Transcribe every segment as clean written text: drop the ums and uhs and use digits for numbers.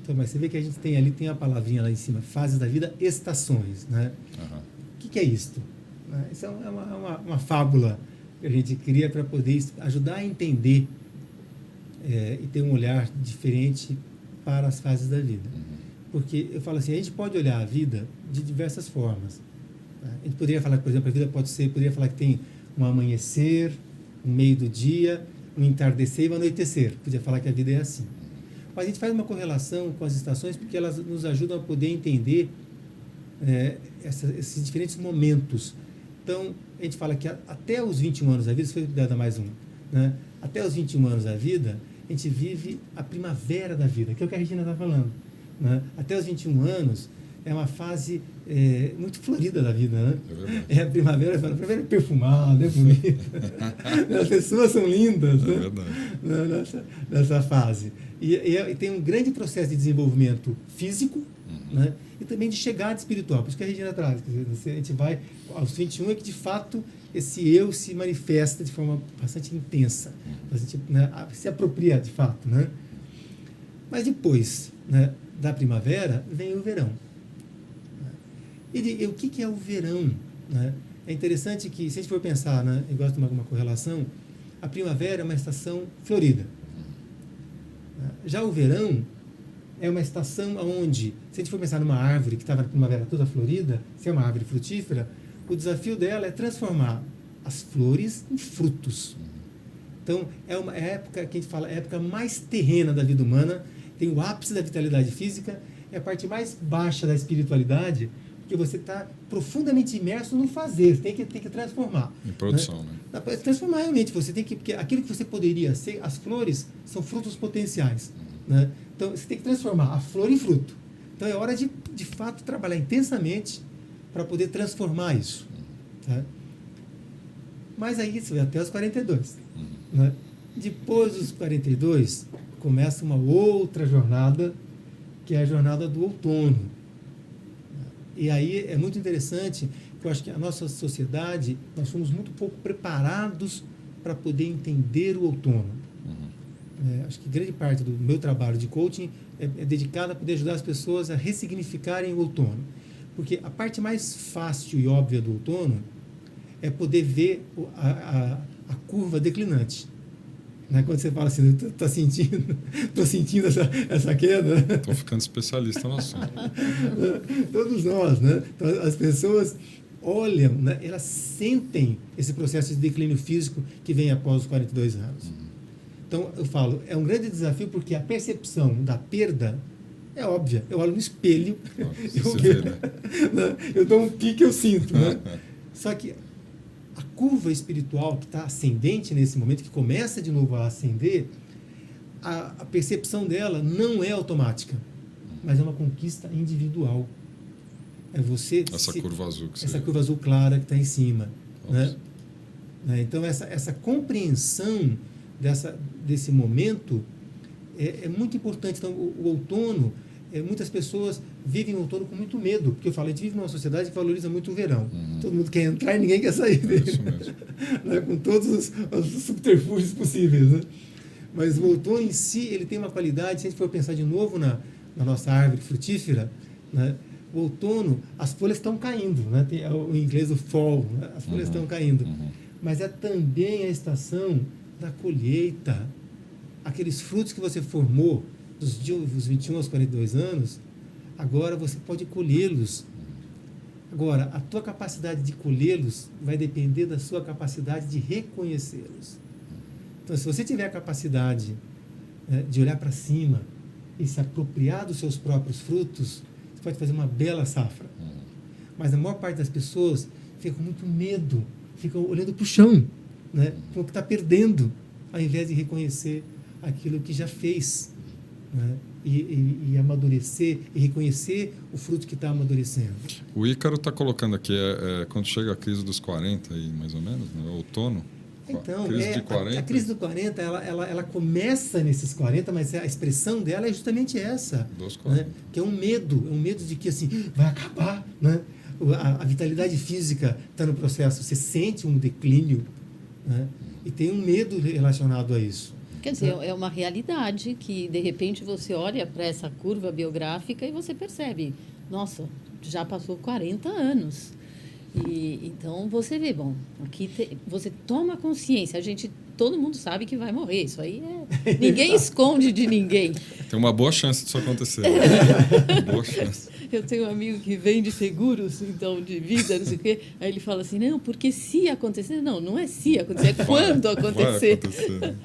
Então, mas você vê que a gente tem a palavrinha lá em cima, fases da vida, estações, né? Aham. O que é isto? Né? Isso é uma fábula que a gente cria para poder ajudar a entender e ter um olhar diferente para as fases da vida. Porque eu falo assim, a gente pode olhar a vida de diversas formas. Né? A gente poderia falar que, por exemplo, a vida poderia falar que tem um amanhecer, um meio do dia, um entardecer e um anoitecer. Podia falar que a vida é assim. Mas a gente faz uma correlação com as estações porque elas nos ajudam a poder entender esses diferentes momentos. Então, a gente fala que até os 21 anos da vida, se for dada mais um, né? Até os 21 anos da vida, a gente vive a primavera da vida, que é o que a Regina está falando. Né? Até os 21 anos é uma fase muito florida da vida. Né? É a primavera é perfumada, é bonita. As pessoas são lindas, é né? Verdade. Nessa fase. E tem um grande processo de desenvolvimento físico, né? E também de chegada espiritual. Por isso que a Regina traz. A gente vai aos 21 é que, de fato, esse eu se manifesta de forma bastante intensa. A gente, né, se apropria, de fato. Né? Mas depois, né, da primavera, vem o verão. E o que é o verão? Né? É interessante que, se a gente for pensar, né, eu gosto de uma correlação, a primavera é uma estação florida. Já o verão é uma estação onde, se a gente for pensar numa árvore que estava na primavera toda florida, se é uma árvore frutífera, o desafio dela é transformar as flores em frutos. Então, é uma época que a gente fala, a época mais terrena da vida humana, tem o ápice da vitalidade física, é a parte mais baixa da espiritualidade, porque você está profundamente imerso no fazer, tem que transformar. Em produção, né? Transformar realmente, você tem que, porque aquilo que você poderia ser, as flores são frutos potenciais, né? Então, você tem que transformar a flor em fruto. Então, é hora de fato, trabalhar intensamente para poder transformar isso. Tá? Mas aí, você vai até os 42. Né? Depois dos 42, começa uma outra jornada, que é a jornada do outono. E aí é muito interessante, porque eu acho que a nossa sociedade, nós somos muito pouco preparados para poder entender o outono. Acho que grande parte do meu trabalho de coaching é dedicado a poder ajudar as pessoas a ressignificarem o outono. Porque a parte mais fácil e óbvia do outono é poder ver a curva declinante. Né? Quando você fala assim, estou sentindo essa queda. Estou ficando especialista no assunto. Todos nós, né? Então, as pessoas olham, né? Elas sentem esse processo de declínio físico que vem após os 42 anos. Então, eu falo, é um grande desafio porque a percepção da perda é óbvia. Eu olho no espelho, eu dou um pique, eu sinto. Né? Só que a curva espiritual que está ascendente nesse momento, que começa de novo a ascender, a percepção dela não é automática, mas é uma conquista individual. É você... Curva azul. Essa curva azul clara que está em cima. Né? Então, essa compreensão desse momento é muito importante. Então, o outono, muitas pessoas vivem o outono com muito medo, porque eu falo, a gente vive numa sociedade que valoriza muito o verão. Todo mundo quer entrar e ninguém quer sair dele. Isso mesmo. Né? Com todos os subterfúgios possíveis. Né? Mas o outono em si, ele tem uma qualidade, se a gente for pensar de novo na nossa árvore frutífera, né? O outono, as folhas estão caindo. Né? Tem em inglês o fall, né? As folhas estão caindo. Mas é também a estação da colheita. Aqueles frutos que você formou dos 21 aos 42 anos, agora você pode colhê-los. Agora, a tua capacidade de colhê-los vai depender da sua capacidade de reconhecê-los. Então, se você tiver a capacidade de olhar para cima e se apropriar dos seus próprios frutos, você pode fazer uma bela safra. Mas a maior parte das pessoas fica com muito medo, ficam olhando para o chão, né? Como que está perdendo, ao invés de reconhecer aquilo que já fez, né? E amadurecer e reconhecer o fruto que está amadurecendo. O Ícaro está colocando aqui, quando chega a crise dos 40, aí, mais ou menos, né? Outono. Então, crise de 40. A crise dos 40, ela começa nesses 40, mas a expressão dela é justamente essa. Dos 40. Né? Que é um medo de que assim, vai acabar, né? A vitalidade física está no processo, você sente um declínio, né? E tem um medo relacionado a isso. Quer dizer, é uma realidade que, de repente, você olha para essa curva biográfica e você percebe, nossa, já passou 40 anos. E, então, você vê, bom, aqui você toma consciência, todo mundo sabe que vai morrer, isso aí ninguém esconde de ninguém. Tem uma boa chance disso acontecer. Boa chance. Eu tenho um amigo que vende seguros, então, de vida, não sei o quê. Aí ele fala assim, não, porque se acontecer... Não é se acontecer, é quando acontecer. Vai acontecer.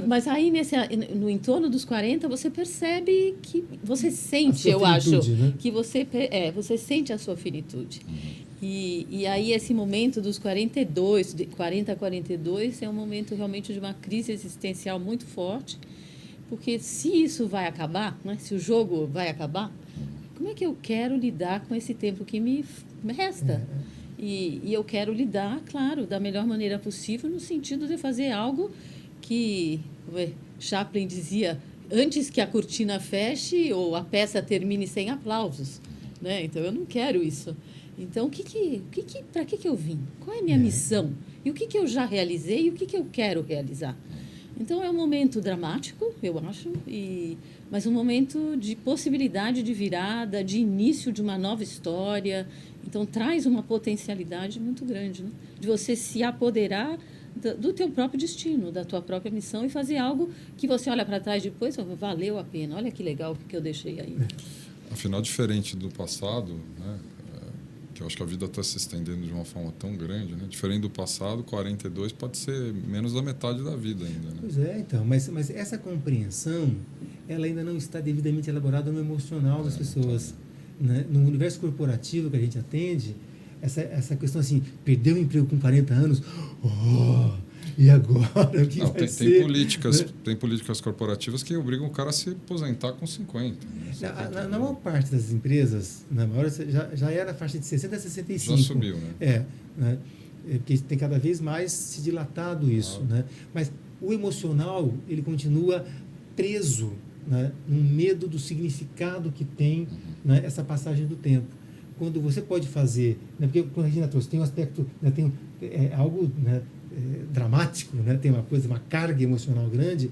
Mas aí, no entorno dos 40, você percebe que... Você sente, eu acho, né? Que você sente a sua finitude. E aí, esse momento dos 42, de 40 a 42, é um momento realmente de uma crise existencial muito forte, porque se isso vai acabar, né? Se o jogo vai acabar, como é que eu quero lidar com esse tempo que me resta? E eu quero lidar, claro, da melhor maneira possível, no sentido de fazer algo que Chaplin dizia, antes que a cortina feche ou a peça termine sem aplausos, né? Então, eu não quero isso. Então, para que eu vim? Qual é a minha missão? E o que eu já realizei e o que eu quero realizar? Então, é um momento dramático, eu acho, mas um momento de possibilidade de virada, de início de uma nova história. Então, traz uma potencialidade muito grande, né? De você se apoderar do teu próprio destino, da tua própria missão e fazer algo que você olha para trás depois, valeu a pena, olha que legal que eu deixei aí. Afinal, diferente do passado, né? Que eu acho que a vida está se estendendo de uma forma tão grande, né? Diferente do passado, 42 pode ser menos da metade da vida ainda, né? Pois é, então, mas essa compreensão, ela ainda não está devidamente elaborada no emocional das pessoas, né? No universo corporativo que a gente atende, essa questão assim, perdeu o emprego com 40 anos, e agora o que não, vai ser? Tem políticas corporativas que obrigam o cara a se aposentar com 50. Né? Na maior parte das empresas, na maior, já era a faixa de 60 a 65. Já subiu, né? Né? Porque tem cada vez mais se dilatado isso. Né? Mas o emocional, ele continua preso, né? No medo do significado que tem, né? Essa passagem do tempo. Quando você pode fazer, né? Porque quando a Regina trouxe, tem um aspecto, né? Tem algo, né? Dramático, né? Tem uma carga emocional grande,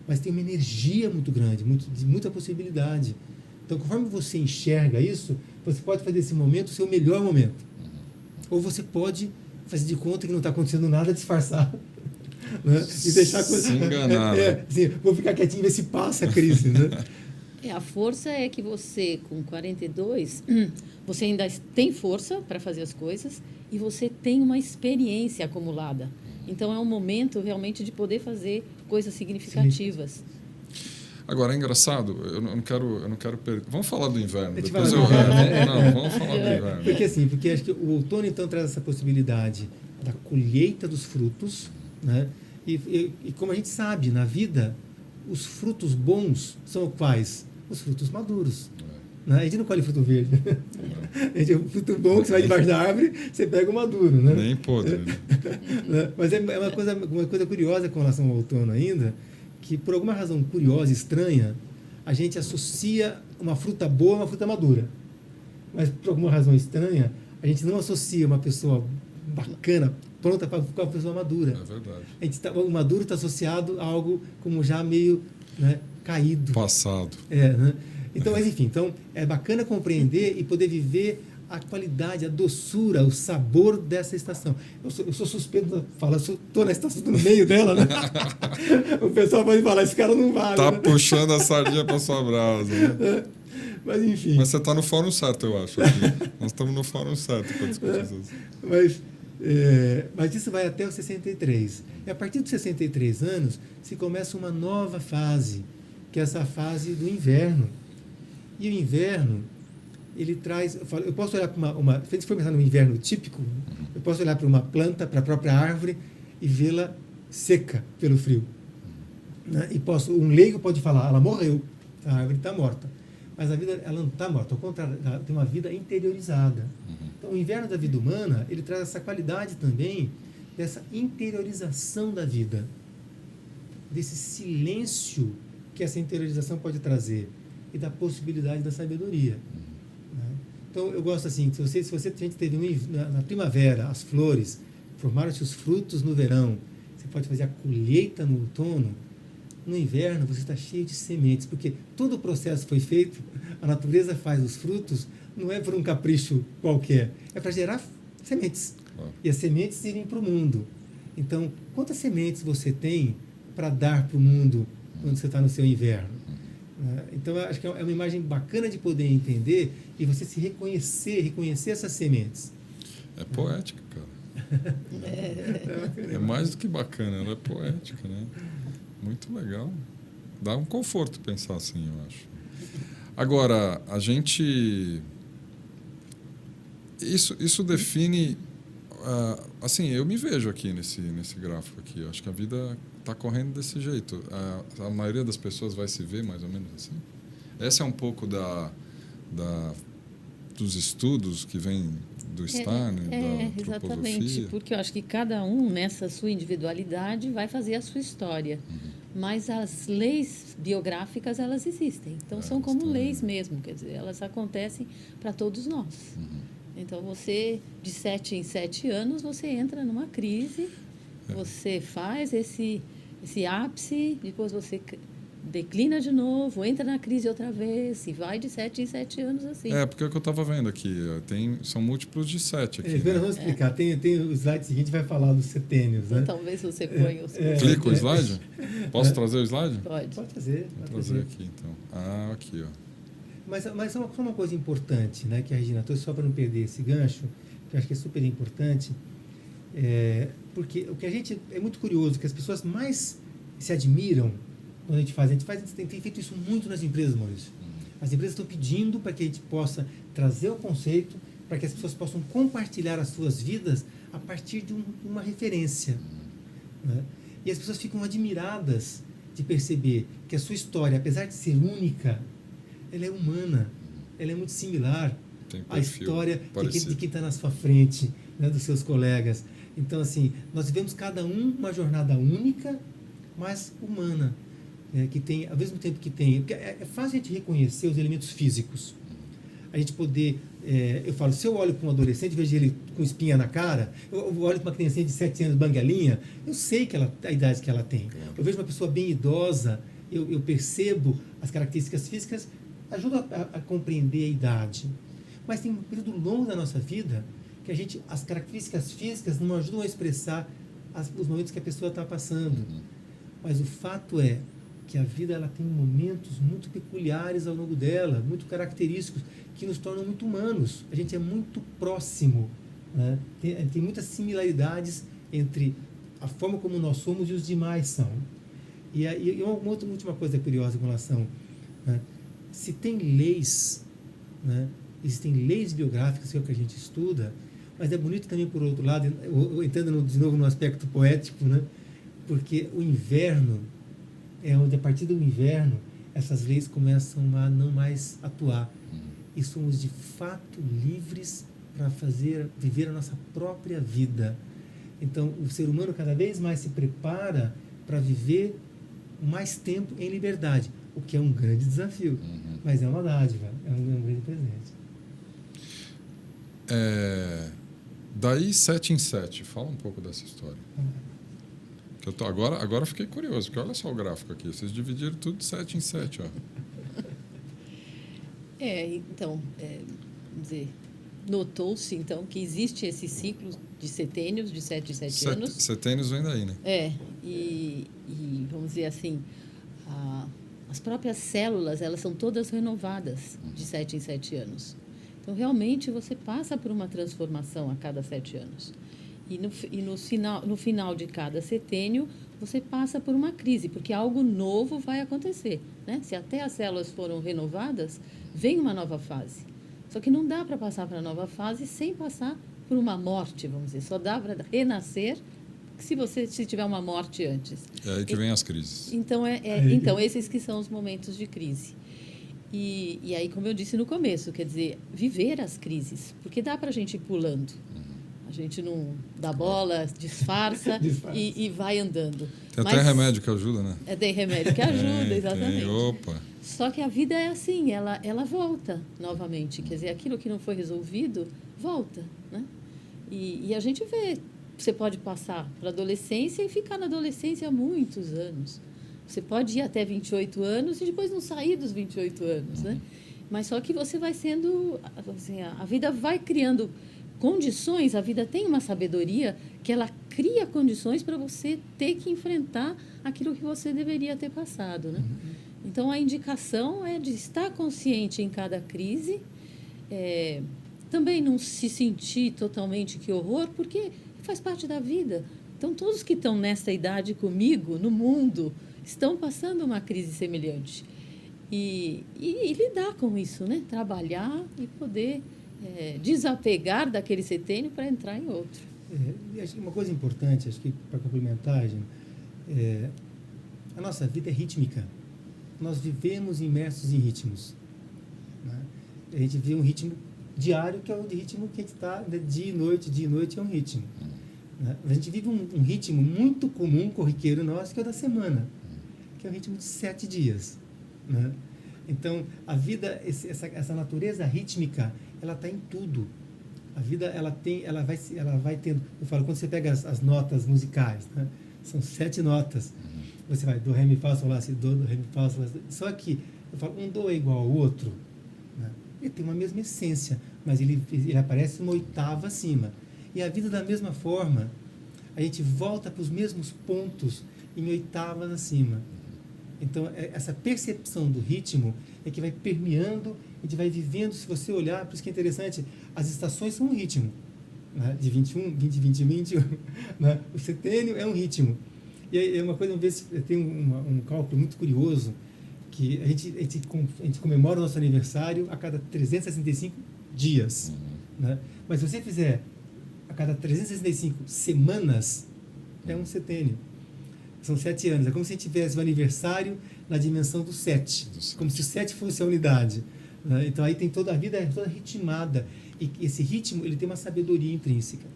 mas tem uma energia muito grande, de muita possibilidade. Então, conforme você enxerga isso, você pode fazer esse momento o seu melhor momento. Ou você pode fazer de conta que não está acontecendo nada, disfarçar. Né? E deixar a coisa... Se enganar. Assim, vou ficar quietinho e ver se passa a crise. Né? A força é que você, com 42, você ainda tem força para fazer as coisas e você tem uma experiência acumulada. Então, é um momento realmente de poder fazer coisas significativas. Agora, é engraçado, eu não quero vamos falar do inverno. Vamos falar do inverno. Porque acho que o outono, então, traz essa possibilidade da colheita dos frutos, né? E como a gente sabe, na vida, os frutos bons são quais? Os frutos maduros. Né? A gente não colhe fruto verde. O fruto bom que você vai debaixo da árvore, você pega o maduro. Né? Nem podre. Né? Mas é uma coisa curiosa com relação ao outono ainda, que por alguma razão curiosa, estranha, a gente associa uma fruta boa a uma fruta madura. Mas por alguma razão estranha, a gente não associa uma pessoa bacana, pronta para ficar uma pessoa madura. É verdade. O maduro está associado a algo como já meio, né, caído. Passado. Né? Então, mas enfim, é bacana compreender e poder viver a qualidade, a doçura, o sabor dessa estação. Eu sou suspeito de falar, estou na estação no meio dela, né? O pessoal pode falar, esse cara não vale. Tá, né? Puxando a sardinha para sua brasa. Né? Mas enfim. Mas você está no fórum certo, eu acho. Aqui. Nós estamos no fórum certo para discutir isso. Mas isso vai até os 63. E a partir dos 63 anos, se começa uma nova fase, que é essa fase do inverno. E o inverno, ele traz... Eu posso olhar para se a gente for pensar no inverno típico, eu posso olhar para uma planta, para a própria árvore, e vê-la seca pelo frio. Né? E um leigo pode falar, ela morreu, a árvore está morta. Mas a vida, ela não está morta, ao contrário, ela tem uma vida interiorizada. Então, o inverno da vida humana, ele traz essa qualidade também dessa interiorização da vida, desse silêncio que essa interiorização pode trazer e da possibilidade da sabedoria. Né? Então, eu gosto assim, se a gente teve na primavera as flores, formaram-se os frutos no verão, você pode fazer a colheita no outono, no inverno você está cheio de sementes, porque todo o processo foi feito, a natureza faz os frutos, não é por um capricho qualquer, é para gerar sementes. E as sementes irem para o mundo. Então, quantas sementes você tem para dar para o mundo quando você está no seu inverno? Então, eu acho que é uma imagem bacana de poder entender e você se reconhecer essas sementes. É poética, cara. É mais do que bacana, ela é poética, né? Muito legal. Dá um conforto pensar assim, eu acho. Agora, a gente... Isso define... assim, eu me vejo aqui nesse gráfico aqui. Eu acho que a vida está correndo desse jeito. A maioria das pessoas vai se ver mais ou menos assim. Essa é um pouco dos estudos que vem do Steiner, da exatamente, antroposofia. porque eu acho que cada um, nessa sua individualidade, vai fazer a sua história. Mas as leis biográficas, elas existem. Então, são como leis mesmo, quer dizer, elas acontecem para todos nós. Então, você, de 7 em 7 anos, você entra numa crise, você faz esse ápice, depois você declina de novo, entra na crise outra vez, e vai de 7 em 7 anos assim. Porque é o que eu estava vendo aqui, são múltiplos de 7 aqui. Vamos explicar, tem o slide seguinte, vai falar dos setênios, né? Então, talvez você ponha os... Clica o slide? Posso trazer o slide? Pode trazer. Vou trazer aqui, então. Aqui, ó. Mas só uma coisa importante, né, que a Regina trouxe, só para não perder esse gancho, que eu acho que é super importante, porque o que a gente é muito curioso, que as pessoas mais se admiram quando a gente tem feito isso muito nas empresas, Maurício. As empresas estão pedindo para que a gente possa trazer o conceito, para que as pessoas possam compartilhar as suas vidas a partir de uma referência, né? E as pessoas ficam admiradas de perceber que a sua história, apesar de ser única, ela é humana, ela é muito similar à história de quem está na sua frente, né, dos seus colegas. Então, assim, nós vivemos cada uma jornada única, mas humana, que tem, ao mesmo tempo que tem... Porque é fácil a gente reconhecer os elementos físicos. A gente poder... eu falo, se eu olho para um adolescente e vejo ele com espinha na cara, eu olho para uma criancinha de 7 anos, banguelinha, eu sei a idade que ela tem. Eu vejo uma pessoa bem idosa, eu percebo as características físicas, ajuda a compreender a idade. Mas tem um período longo da nossa vida que as características físicas não ajudam a expressar os momentos que a pessoa está passando. Mas o fato é que a vida ela tem momentos muito peculiares ao longo dela, muito característicos, que nos tornam muito humanos. A gente é muito próximo, né? Tem muitas similaridades entre a forma como nós somos e os demais são. E uma última coisa curiosa com relação... Né? Se tem leis, né? Existem leis biográficas, que é o que a gente estuda, mas é bonito também, por outro lado, entrando de novo no aspecto poético, né? Porque o inverno é onde, a partir do inverno, essas leis começam a não mais atuar. E somos, de fato, livres para viver a nossa própria vida. Então, o ser humano cada vez mais se prepara para viver mais tempo em liberdade, o que é um grande desafio, mas é uma dádiva, é um grande presente. Daí 7 em 7, fala um pouco dessa história. Que agora eu fiquei curioso, porque olha só o gráfico aqui, vocês dividiram tudo de 7 em 7, ó. Então, vamos dizer, notou-se, então, que existe esse ciclo de setênios, de 7 em 7 anos. Setênios vem daí, né? E vamos dizer assim, as próprias células, elas são todas renovadas de 7 em 7 anos. Então, realmente, você passa por uma transformação a cada 7 anos. E no final de cada setênio, você passa por uma crise, porque algo novo vai acontecer, né? Se até as células foram renovadas, vem uma nova fase. Só que não dá para passar para a nova fase sem passar por uma morte, vamos dizer. Só dá para renascer se tiver uma morte antes. É aí que vem as crises. Então, esses que são os momentos de crise. E aí, como eu disse no começo, quer dizer, viver as crises, porque dá para a gente ir pulando. A gente não dá bola, disfarça e vai andando. Tem até remédio que ajuda, né? Tem remédio que ajuda, exatamente. Opa! Só que a vida é assim, ela volta novamente. Quer dizer, aquilo que não foi resolvido, volta, né? E a gente vê, você pode passar para a adolescência e ficar na adolescência há muitos anos. Você pode ir até 28 anos e depois não sair dos 28 anos, né? Mas só que você vai sendo... Assim, a vida vai criando condições, a vida tem uma sabedoria que ela cria condições para você ter que enfrentar aquilo que você deveria ter passado, né? Então, a indicação é de estar consciente em cada crise, também não se sentir totalmente que horror, porque faz parte da vida. Então, todos que estão nessa idade comigo, no mundo, estão passando uma crise semelhante. E lidar com isso, né? Trabalhar e poder desapegar daquele setênio para entrar em outro. E acho que uma coisa importante, acho que para complementar, a nossa vida é rítmica. Nós vivemos imersos em ritmos, né? A gente vê um ritmo diário, que é o ritmo que a gente está, né? Dia e noite é um ritmo, né? A gente vive um ritmo muito comum, corriqueiro nosso, que é o da semana, que é o ritmo de 7 dias, né? Então, a vida, essa natureza rítmica, ela está em tudo. A vida, ela vai tendo... Eu falo, quando você pega as notas musicais, né? São 7 notas. Você vai do, ré, mi, fá, sol, lá, si, do, ré, mi, fá, sol, lá, si. Só que, eu falo, um do é igual ao outro, né? Ele tem uma mesma essência, mas ele aparece uma oitava acima. E a vida, da mesma forma, a gente volta para os mesmos pontos em oitavas acima. Então, essa percepção do ritmo é que vai permeando, a gente vai vivendo. Se você olhar, por isso que é interessante, as estações são um ritmo, né? De 21, 20, 20, 21, né? O setênio é um ritmo. E é uma coisa, uma vez, tem um cálculo muito curioso, que a gente comemora o nosso aniversário a cada 365 dias, né? Mas se você fizer a cada 365 semanas, é um setênio. São 7 anos. É como se a gente tivesse o aniversário na dimensão do 7. Como se o 7 fosse a unidade, né? Então, aí tem toda a vida, é toda ritmada. E esse ritmo, ele tem uma sabedoria intrínseca.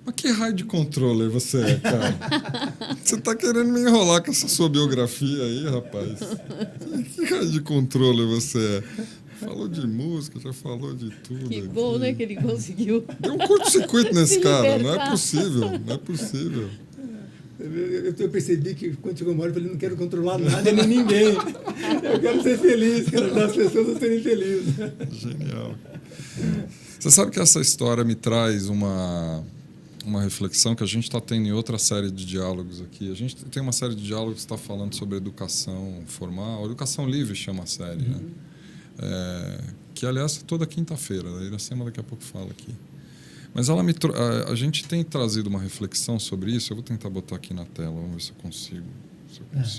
Mas que raio de controller você é, cara? Você tá querendo me enrolar com essa sua biografia aí, rapaz? Que raio de controller você é? Falou de música, já falou de tudo. Que bom, né, que ele conseguiu. Deu um curto-circuito nesse cara. Não é possível, não é possível. Eu percebi que quando chegou uma hora, eu falei, não quero controlar nada nem ninguém. Eu quero ser feliz, quero ajudar as pessoas a serem felizes. Genial. Você sabe que essa história me traz uma reflexão que a gente está tendo em outra série de diálogos aqui. A gente tem uma série de diálogos que está falando sobre educação formal. Educação livre chama a série, né? Que, aliás, é toda quinta-feira. A Iracema daqui a pouco fala aqui. Mas a gente tem trazido uma reflexão sobre isso. Eu vou tentar botar aqui na tela, vamos ver se eu consigo.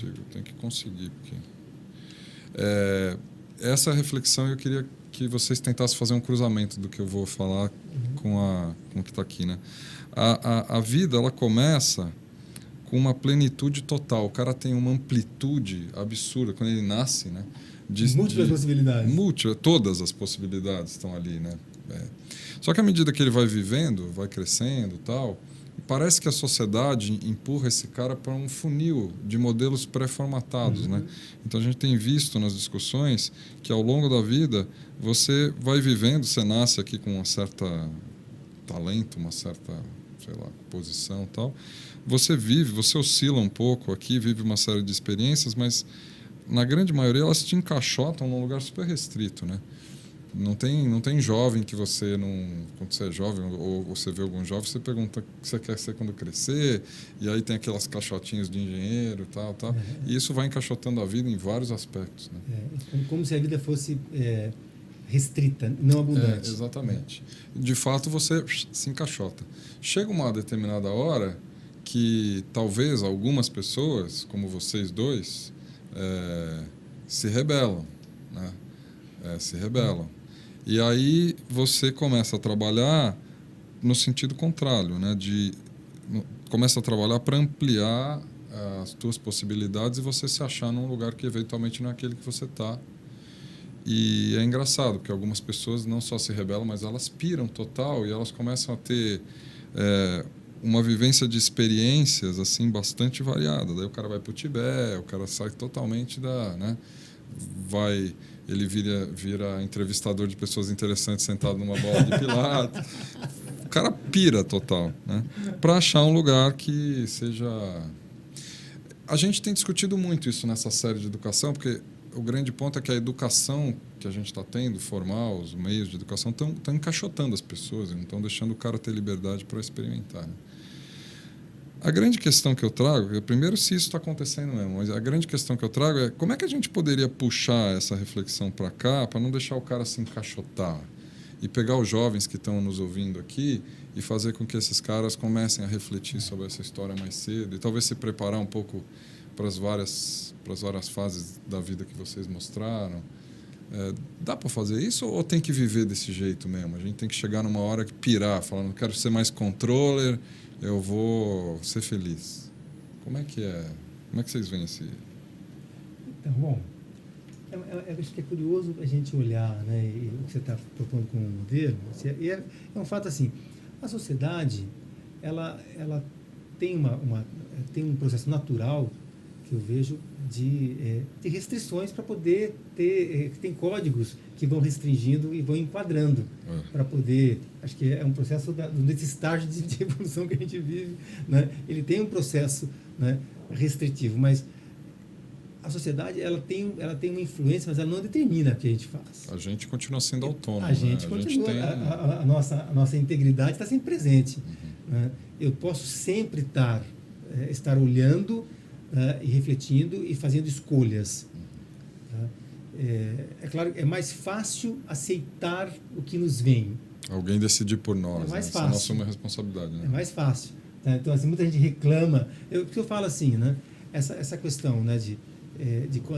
Eu tenho que conseguir. Porque... essa reflexão, eu queria que vocês tentassem fazer um cruzamento do que eu vou falar com o que está aqui, né? A vida, ela começa com uma plenitude total. O cara tem uma amplitude absurda quando ele nasce, né? Múltiplas possibilidades. Todas as possibilidades estão ali, né? Só que à medida que ele vai vivendo, vai crescendo e tal, parece que a sociedade empurra esse cara para um funil de modelos pré-formatados, né? Então, a gente tem visto nas discussões que, ao longo da vida, você vai vivendo, você nasce aqui com uma certa talento, uma certa, sei lá, posição e tal. Você oscila um pouco aqui, vive uma série de experiências, mas, na grande maioria, elas te encaixotam num lugar super restrito, né? Não tem jovem que você não... Quando você é jovem ou você vê algum jovem, você pergunta o que você quer ser quando crescer, e aí tem aquelas caixotinhas de engenheiro e tal. E isso vai encaixotando a vida em vários aspectos, né? Como se a vida fosse restrita, não abundante. Exatamente. De fato, você se encaixota. Chega uma determinada hora que talvez algumas pessoas, como vocês dois, se rebelam, né? Se rebelam. E aí você começa a trabalhar no sentido contrário, né? Começa a trabalhar para ampliar as tuas possibilidades e você se achar num lugar que eventualmente não é aquele que você está. E é engraçado, porque algumas pessoas não só se rebelam, mas elas piram total e elas começam a ter uma vivência de experiências assim bastante variada. Daí o cara vai para o Tibete, o cara sai totalmente né? Ele vira entrevistador de pessoas interessantes sentado numa bola de pilates. O cara pira total, né? Para achar um lugar que seja... a gente tem discutido muito isso nessa série de educação, porque o grande ponto é que a educação que a gente está tendo, formal, os meios de educação, estão encaixotando as pessoas, não estão deixando o cara ter liberdade para experimentar. Né? A grande questão que eu trago, primeiro se isso está acontecendo mesmo, mas a grande questão que eu trago é como é que a gente poderia puxar essa reflexão para cá para não deixar o cara se encaixotar e pegar os jovens que estão nos ouvindo aqui e fazer com que esses caras comecem a refletir sobre essa história mais cedo e talvez se preparar um pouco para as várias fases da vida que vocês mostraram. Dá para fazer isso ou tem que viver desse jeito mesmo? A gente tem que chegar numa hora que pirar, falando, quero ser mais controller, eu vou ser feliz. Como é que é? Como é que vocês veem esse... Então, bom, acho que é curioso a gente olhar, né, o que você está propondo como modelo. E é um fato assim, a sociedade, ela tem, tem um processo natural que eu vejo de restrições para poder ter... tem códigos que vão restringindo e vão enquadrando para poder... Acho que é um processo desse estágio de evolução que a gente vive. Né? Ele tem um processo, né, restritivo, mas a sociedade ela tem uma influência, mas ela não determina o que a gente faz. A gente continua sendo autônomo. A gente continua... A nossa integridade está sempre presente. Né? Eu posso sempre estar olhando... e refletindo e fazendo escolhas. É claro que é mais fácil aceitar o que nos vem. Alguém decidir por nós. É mais né? fácil. Nós somos a responsabilidade. Né? É mais fácil. Tá? Então, assim, muita gente reclama. Porque eu falo assim, né? Essa questão, né,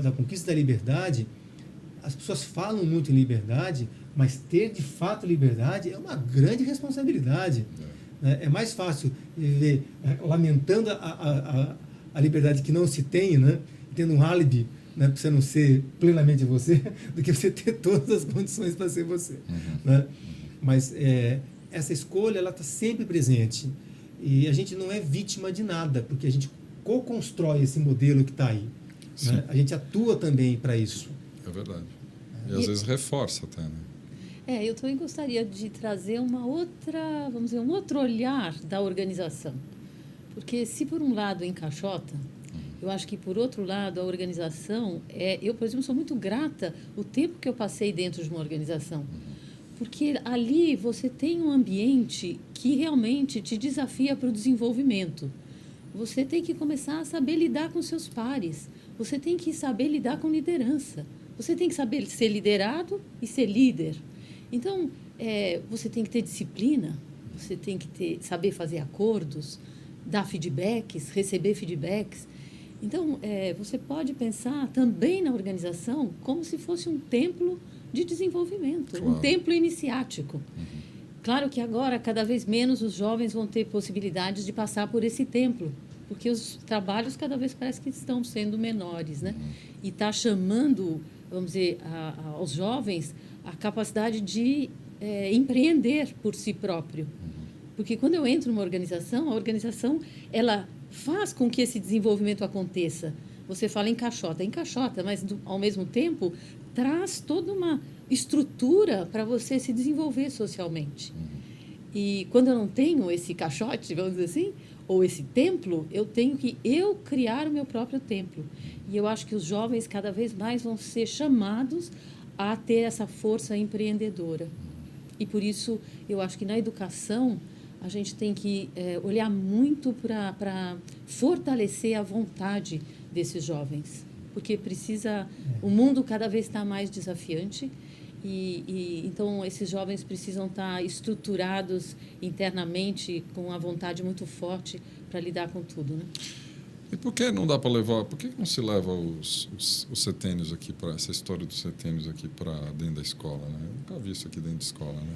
da conquista da liberdade, as pessoas falam muito em liberdade, mas ter de fato liberdade é uma grande responsabilidade. É mais fácil viver lamentando a liberdade que não se tem, né? Tendo um álibi, né, para você não ser plenamente você, do que você ter todas as condições para ser você. Né? Mas essa escolha ela está sempre presente. E a gente não é vítima de nada, porque a gente co-constrói esse modelo que está aí. Né? A gente atua também para isso. É verdade. E às vezes reforça até, né? Eu também gostaria de trazer um outro olhar da organização. Porque se por um lado encaixota, eu acho que por outro lado a organização, eu, por exemplo, sou muito grata o tempo que eu passei dentro de uma organização. Porque ali você tem um ambiente que realmente te desafia para o desenvolvimento. Você tem que começar a saber lidar com seus pares. Você tem que saber lidar com liderança. Você tem que saber ser liderado e ser líder. Então, você tem que ter disciplina, você tem que saber fazer acordos, dar feedbacks, receber feedbacks. Então, você pode pensar também na organização como se fosse um templo de desenvolvimento, claro. Um templo iniciático. Claro que agora, cada vez menos, os jovens vão ter possibilidades de passar por esse templo, porque os trabalhos cada vez parece que estão sendo menores, né? E está chamando, vamos dizer, aos jovens a capacidade de empreender por si próprio. Porque quando eu entro numa organização, a organização ela faz com que esse desenvolvimento aconteça. Você fala encaixota, mas ao mesmo tempo traz toda uma estrutura para você se desenvolver socialmente. E quando eu não tenho esse caixote, vamos dizer assim, ou esse templo, eu tenho que criar o meu próprio templo. E eu acho que os jovens cada vez mais vão ser chamados a ter essa força empreendedora. E por isso eu acho que na educação a gente tem que olhar muito para fortalecer a vontade desses jovens, porque o mundo cada vez está mais desafiante e então esses jovens precisam estar estruturados internamente com a vontade muito forte para lidar com tudo, né? E por que não dá para levar? Por que não se leva os setênios aqui para essa história dos setênios aqui para dentro da escola, né? Eu nunca vi isso aqui dentro da escola, né?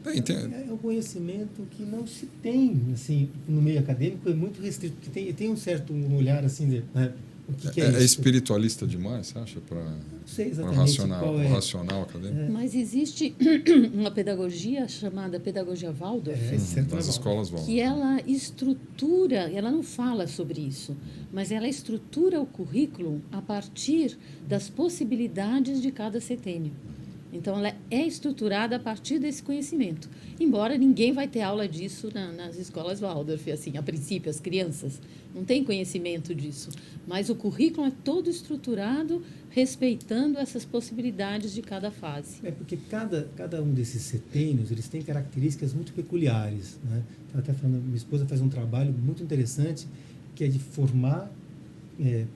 É um conhecimento que não se tem, assim, no meio acadêmico, é muito restrito, porque tem um certo olhar, assim, né? O que é isso? É espiritualista demais, você acha, para o racional acadêmico? Mas existe uma pedagogia chamada pedagogia Waldorf, das escolas Waldorf, que ela estrutura, ela não fala sobre isso, mas ela estrutura o currículo a partir das possibilidades de cada setênio. Então, ela é estruturada a partir desse conhecimento. Embora ninguém vai ter aula disso nas escolas Waldorf, assim, a princípio, as crianças não têm conhecimento disso. Mas o currículo é todo estruturado respeitando essas possibilidades de cada fase. Porque cada um desses setênios, eles têm características muito peculiares, né? Estava até falando, minha esposa faz um trabalho muito interessante, que é de formar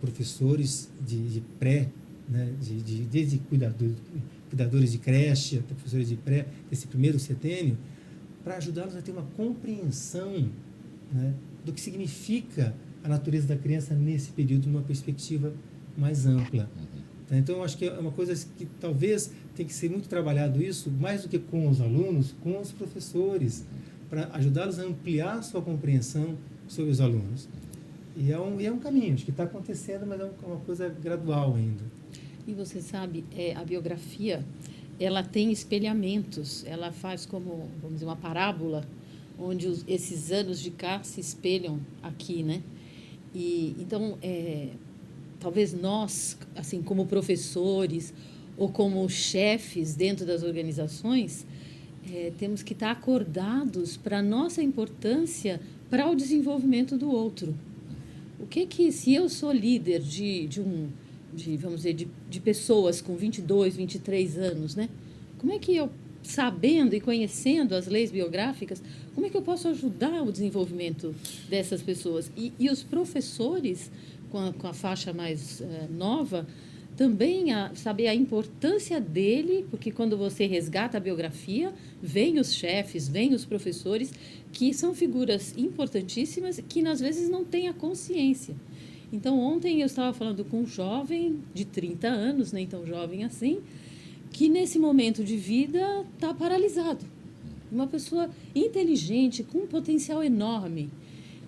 professores de pré, né? Desde cuidadores de creche, até professores de pré, desse primeiro setênio, para ajudá-los a ter uma compreensão, né, do que significa a natureza da criança nesse período, numa perspectiva mais ampla. Então, eu acho que é uma coisa que talvez tem que ser muito trabalhado isso, mais do que com os alunos, com os professores, para ajudá-los a ampliar a sua compreensão sobre os alunos. E é um caminho, acho que está acontecendo, mas é uma coisa gradual ainda. E você sabe, a biografia, ela tem espelhamentos, ela faz como, vamos dizer, uma parábola, onde esses anos de cá se espelham aqui, né? E, então, talvez nós, assim, como professores ou como chefes dentro das organizações, temos que estar acordados para a nossa importância para o desenvolvimento do outro. O que se eu sou líder vamos dizer, de pessoas com 22, 23 anos, né? Como é que eu, sabendo e conhecendo as leis biográficas, como é que eu posso ajudar o desenvolvimento dessas pessoas? E os professores, com a faixa mais nova, também saber a importância dele, porque quando você resgata a biografia, vem os chefes, vem os professores, que são figuras importantíssimas que, às vezes, não têm a consciência. Então, ontem eu estava falando com um jovem de 30 anos, nem tão jovem assim, que nesse momento de vida está paralisado. Uma pessoa inteligente, com um potencial enorme.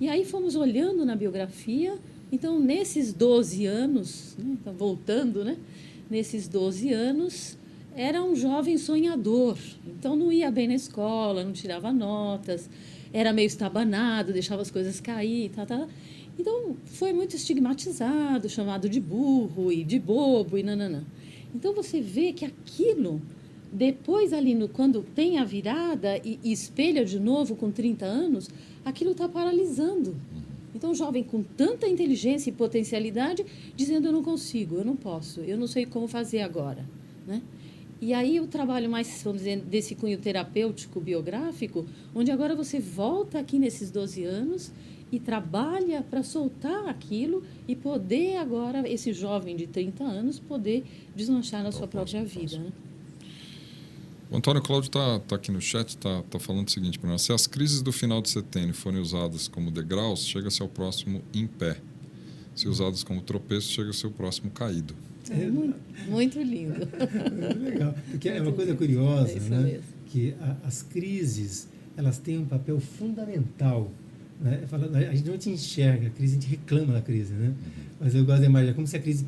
E aí fomos olhando na biografia. Então, nesses 12 anos, né, então, voltando, né, nesses 12 anos, era um jovem sonhador. Então, não ia bem na escola, não tirava notas, era meio estabanado, deixava as coisas cair, tá. Então, foi muito estigmatizado, chamado de burro e de bobo e nananã. Então, você vê que aquilo, depois ali, quando tem a virada e espelha de novo com 30 anos, aquilo está paralisando. Então, um jovem com tanta inteligência e potencialidade, dizendo, eu não consigo, eu não posso, eu não sei como fazer agora, né? E aí o trabalho mais, vamos dizer, desse cunho terapêutico, biográfico, onde agora você volta aqui nesses 12 anos e trabalha para soltar aquilo e poder agora, esse jovem de 30 anos, poder deslanchar na sua própria vida, né? O Antônio Cláudio está aqui no chat, está falando o seguinte para nós: se as crises do final de setênio forem usadas como degraus, chega-se ao próximo em pé. Se usadas como tropeço, chega-se ao próximo caído. Muito lindo. Muito legal. Porque é uma coisa curiosa, né? Mesmo. Que as crises, elas têm um papel fundamental, né? A gente não te enxerga a crise, a gente reclama da crise, né? Mas eu gosto de imaginar como se a crise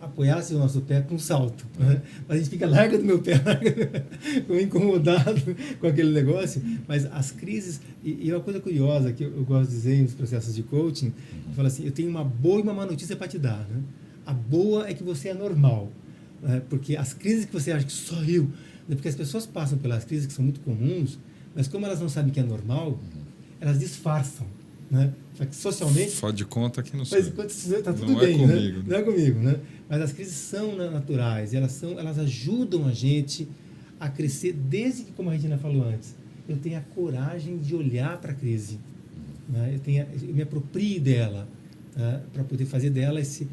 apoiasse o nosso pé com um salto, né? Mas a gente fica, larga do meu pé, incomodado com aquele negócio. Mas as crises, e uma coisa curiosa que eu gosto de dizer nos processos de coaching, eu falo assim, eu tenho uma boa e uma má notícia para te dar, né? A boa é que você é normal, né? Porque as crises que você acha que só eu, né? Porque as pessoas passam pelas crises que são muito comuns, mas como elas não sabem que é normal, elas disfarçam, né? Só que socialmente... Faz de conta que não sei. Está tudo não bem, é comigo, né? Não é comigo, né? Mas as crises são naturais, elas ajudam a gente a crescer, desde que, como a Regina falou antes, eu tenho a coragem de olhar para a crise, né? Eu me aproprie dela, tá? Para poder fazer dela esse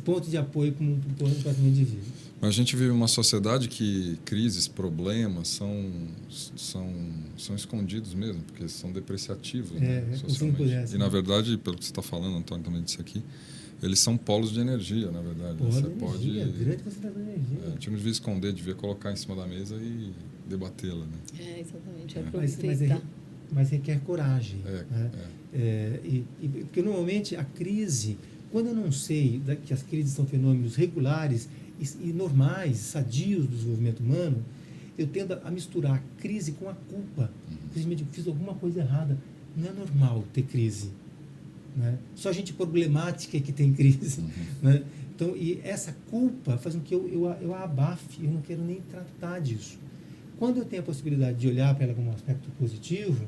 ponto de apoio como um próximo indivíduo. Mas a gente vive uma sociedade que crises, problemas são escondidos mesmo, porque são depreciativos, né, socialmente. E, na verdade, pelo que você está falando, Antônio também disse aqui, eles são polos de energia, na verdade. Grande concentração de energia. A gente não devia esconder, devia colocar em cima da mesa e debatê-la, né? Exatamente. Mas requer coragem. Porque, normalmente, a crise... Quando eu não sei que as crises são fenômenos regulares e normais, sadios do desenvolvimento humano, eu tendo a misturar a crise com a culpa. Simplesmente fiz alguma coisa errada. Não é normal ter crise, né? Só gente problemática é que tem crise. Né? Então, Então, e essa culpa faz com que eu a abafe, eu não quero nem tratar disso. Quando eu tenho a possibilidade de olhar para ela como um aspecto positivo,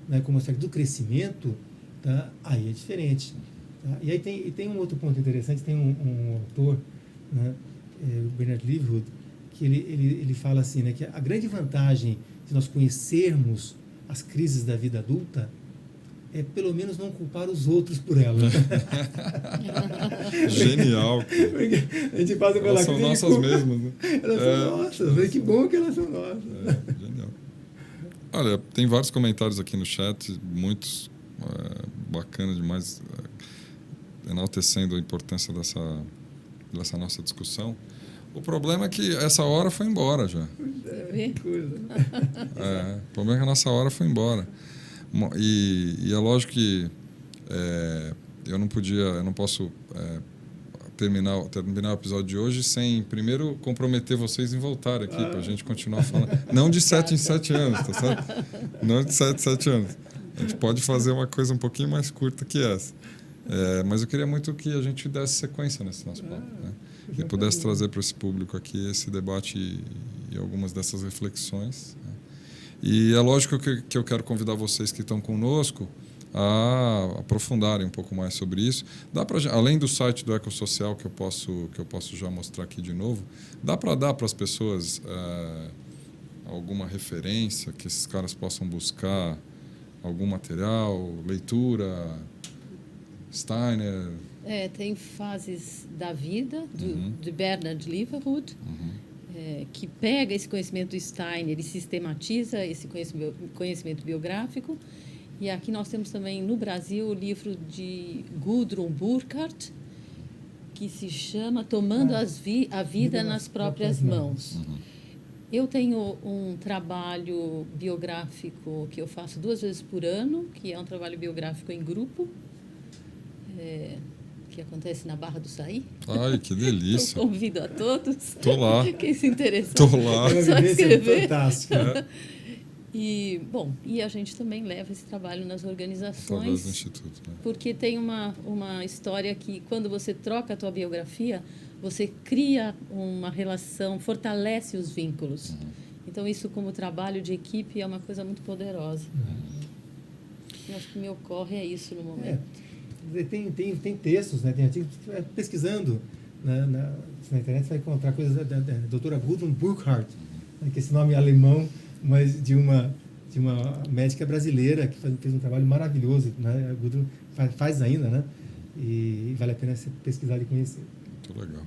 né, como um aspecto do crescimento, tá, aí é diferente. Tá? E aí tem um outro ponto interessante, tem um autor, né, o Bernard Leavenworth, que ele fala assim, né, que a grande vantagem de nós conhecermos as crises da vida adulta é pelo menos não culpar os outros por elas. Genial. A gente passa pela elas são nossas mesmas, né? Elas são nossas, né? Que bom que elas são nossas. Genial. Olha, tem vários comentários aqui no chat, muitos bacanas demais, enaltecendo a importância dessa nossa discussão. O problema é que essa hora foi embora já. O problema é que a nossa hora foi embora. E é lógico que eu não posso terminar o episódio de hoje sem primeiro comprometer vocês em voltar aqui para a gente continuar falando. Não de 7 em 7 anos, tá certo? Não de 7 em 7 anos. A gente pode fazer uma coisa um pouquinho mais curta que essa. Mas eu queria muito que a gente desse sequência nesse nosso papo, né? E pudesse trazer para esse público aqui esse debate e algumas dessas reflexões, né? E é lógico que eu quero convidar vocês que estão conosco a aprofundarem um pouco mais sobre isso. Dá pra, além do site do Ecossocial, que eu posso já mostrar aqui de novo, dá para dar para as pessoas alguma referência que esses caras possam buscar, algum material, leitura, Steiner... tem Fases da Vida, de Bernard Leavenworth, que pega esse conhecimento do Steiner e sistematiza esse conhecimento biográfico. E aqui nós temos também, no Brasil, o livro de Gudrun Burkhardt, que se chama Tomando a Vida nas Próprias Mãos. Eu tenho um trabalho biográfico que eu faço 2 vezes por ano, que é um trabalho biográfico em grupo, que acontece na Barra do Saí. Ai, que delícia. Eu convido a todos. Tô lá. Quem se interessar. Tô lá. É só escrever. Fantástico. E a gente também leva esse trabalho nas organizações. Através do Instituto. Né? Porque tem uma história que, quando você troca a tua biografia, você cria uma relação, fortalece os vínculos. Então, isso, como trabalho de equipe, é uma coisa muito poderosa. Eu acho que me ocorre isso no momento. Tem textos, né? Tem artigos, pesquisando na internet, você vai encontrar coisas da doutora Gudrun Burkhardt, né, que esse nome é alemão, mas de uma médica brasileira que fez um trabalho maravilhoso, né? A Gudrun faz ainda, né? E vale a pena você pesquisar e conhecer. Muito legal.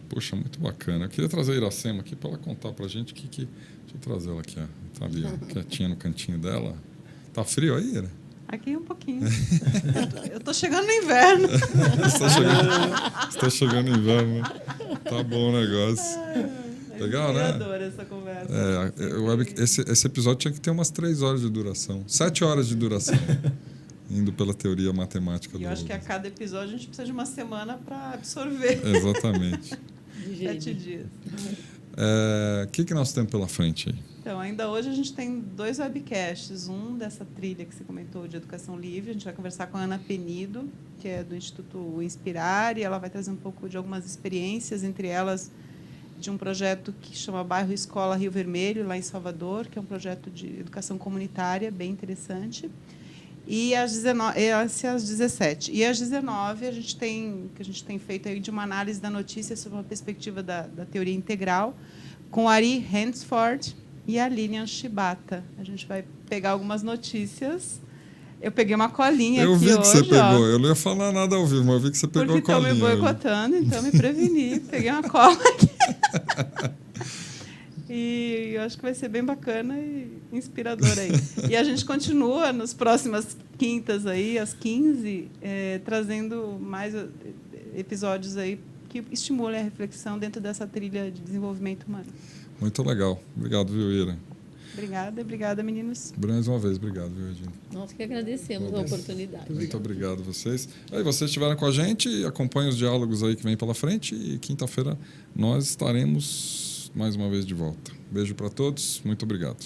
Poxa, muito bacana. Eu queria trazer a Iracema aqui para ela contar para a gente deixa eu trazer ela aqui, tá ali, quietinha no cantinho dela. Tá frio aí, Ira? Aqui um pouquinho. Eu tô chegando no inverno. Você tá chegando no inverno. Tá bom o negócio. Legal, né? Eu adoro essa conversa. Esse episódio tinha que ter umas 3 horas de duração. 7 horas de duração. Indo pela teoria matemática. E eu acho que a cada episódio a gente precisa de uma semana para absorver. Exatamente. 7 dias. O que nós temos pela frente aí? Então, ainda hoje a gente tem 2 webcasts. Um dessa trilha que você comentou de educação livre. A gente vai conversar com a Ana Penido, que é do Instituto Inspirar, e ela vai trazer um pouco de algumas experiências, entre elas de um projeto que chama Bairro Escola Rio Vermelho, lá em Salvador, que é um projeto de educação comunitária bem interessante. E às 17. E às 19 a gente tem feito aí de uma análise da notícia sob uma perspectiva da teoria integral, com Ari Hansford e a Lilian Shibata. A gente vai pegar algumas notícias. Eu peguei uma colinha aqui hoje. Eu vi que você pegou. Eu não ia falar nada ao vivo, mas eu vi que você pegou a colinha. Porque estão me boicotando, então me preveni. Peguei uma cola aqui. E eu acho que vai ser bem bacana e inspirador aí. E a gente continua nas próximas quintas aí, às 15, trazendo mais episódios aí que estimulem a reflexão dentro dessa trilha de desenvolvimento humano. Muito legal. Obrigado, viu, Ira? Obrigada, meninos. Mais uma vez, obrigado, viu, Regina? Nós que agradecemos a oportunidade. Muito obrigado a vocês. Aí vocês estiveram com a gente, acompanhem os diálogos aí que vem pela frente e quinta-feira nós estaremos mais uma vez de volta. Beijo para todos, muito obrigado.